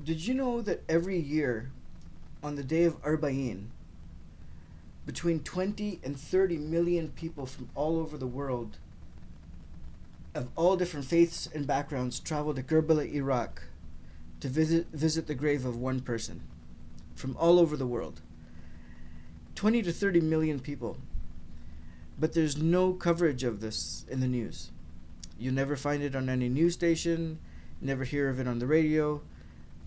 Did you know that every year, on the day of Arba'in, between 20 and 30 million people from all over the world, of all different faiths and backgrounds, travel to Karbala, Iraq, to visit the grave of one person from all over the world? 20 to 30 million people. But there's no coverage of this in the news. You never find it on any news station, never hear of it on the radio.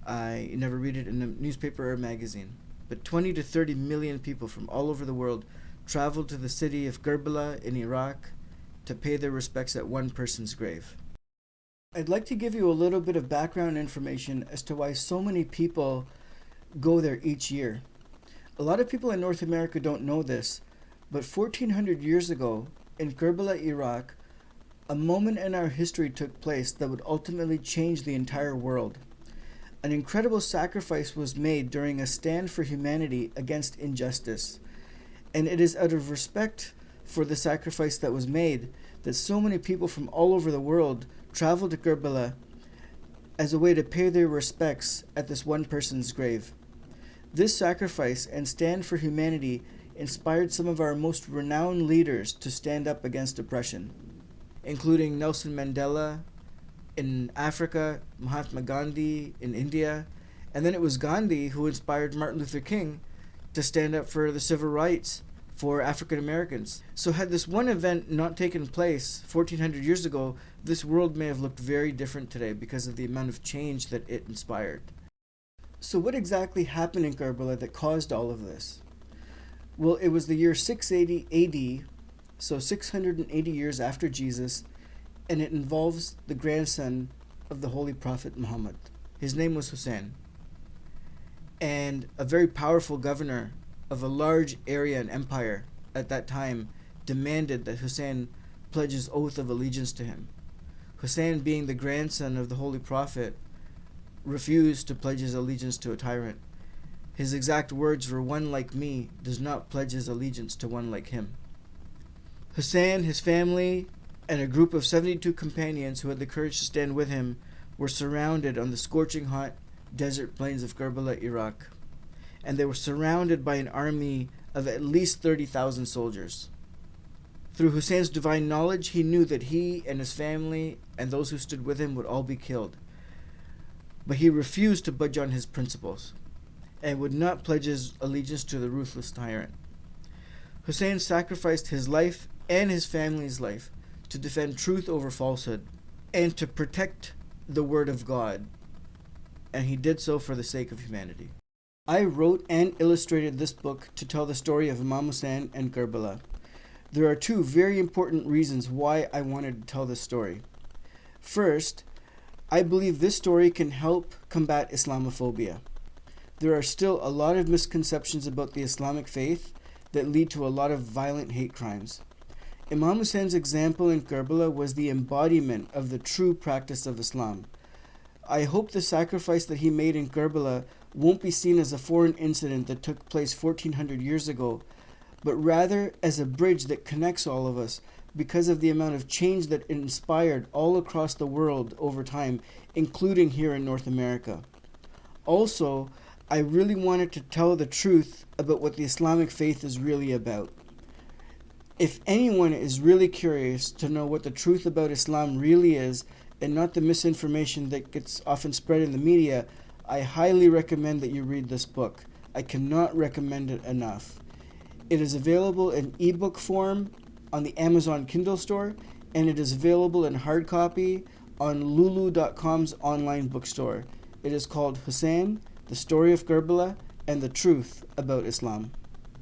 I never read it in a newspaper or magazine. But 20 to 30 million people from all over the world travel to the city of Karbala in Iraq to pay their respects at one person's grave. I'd like to give you a little bit of background information as to why so many people go there each year. A lot of people in North America don't know this, but 1400 years ago in Karbala, Iraq, a moment in our history took place that would ultimately change the entire world. An incredible sacrifice was made during a stand for humanity against injustice. And it is out of respect for the sacrifice that was made that so many people from all over the world traveled to Karbala as a way to pay their respects at this one person's grave. This sacrifice and stand for humanity inspired some of our most renowned leaders to stand up against oppression, including Nelson Mandela in Africa, Mahatma Gandhi in India, and then it was Gandhi who inspired Martin Luther King to stand up for the civil rights for African Americans. So had this one event not taken place 1400 years ago, this world may have looked very different today because of the amount of change that it inspired. So what exactly happened in Karbala that caused all of this? Well, it was the year 680 AD, so 680 years after Jesus, and it involves the grandson of the Holy Prophet Muhammad. His name was Hussain. And a very powerful governor of a large area and empire at that time demanded that Hussain pledge his oath of allegiance to him. Hussain, being the grandson of the Holy Prophet, refused to pledge his allegiance to a tyrant. His exact words were, "One like me does not pledge his allegiance to one like him." Hussain, his family, and a group of 72 companions who had the courage to stand with him were surrounded on the scorching hot desert plains of Karbala, Iraq. And they were surrounded by an army of at least 30,000 soldiers. Through Hussein's divine knowledge, he knew that he and his family and those who stood with him would all be killed. But he refused to budge on his principles and would not pledge his allegiance to the ruthless tyrant. Hussain sacrificed his life and his family's life to defend truth over falsehood and to protect the word of God, and he did so for the sake of humanity. I wrote and illustrated this book to tell the story of Imam Hussain and Karbala. There are two very important reasons why I wanted to tell this story. First, I believe this story can help combat Islamophobia. There are still a lot of misconceptions about the Islamic faith that lead to a lot of violent hate crimes. Imam Hussein's example in Karbala was the embodiment of the true practice of Islam. I hope the sacrifice that he made in Karbala won't be seen as a foreign incident that took place 1400 years ago, but rather as a bridge that connects all of us because of the amount of change that it inspired all across the world over time, including here in North America. Also, I really wanted to tell the truth about what the Islamic faith is really about. If anyone is really curious to know what the truth about Islam really is, and not the misinformation that gets often spread in the media, I highly recommend that you read this book. I cannot recommend it enough. It is available in ebook form on the Amazon Kindle store, and it is available in hard copy on lulu.com's online bookstore. It is called Hussain, The Story of Karbala, and the Truth About Islam.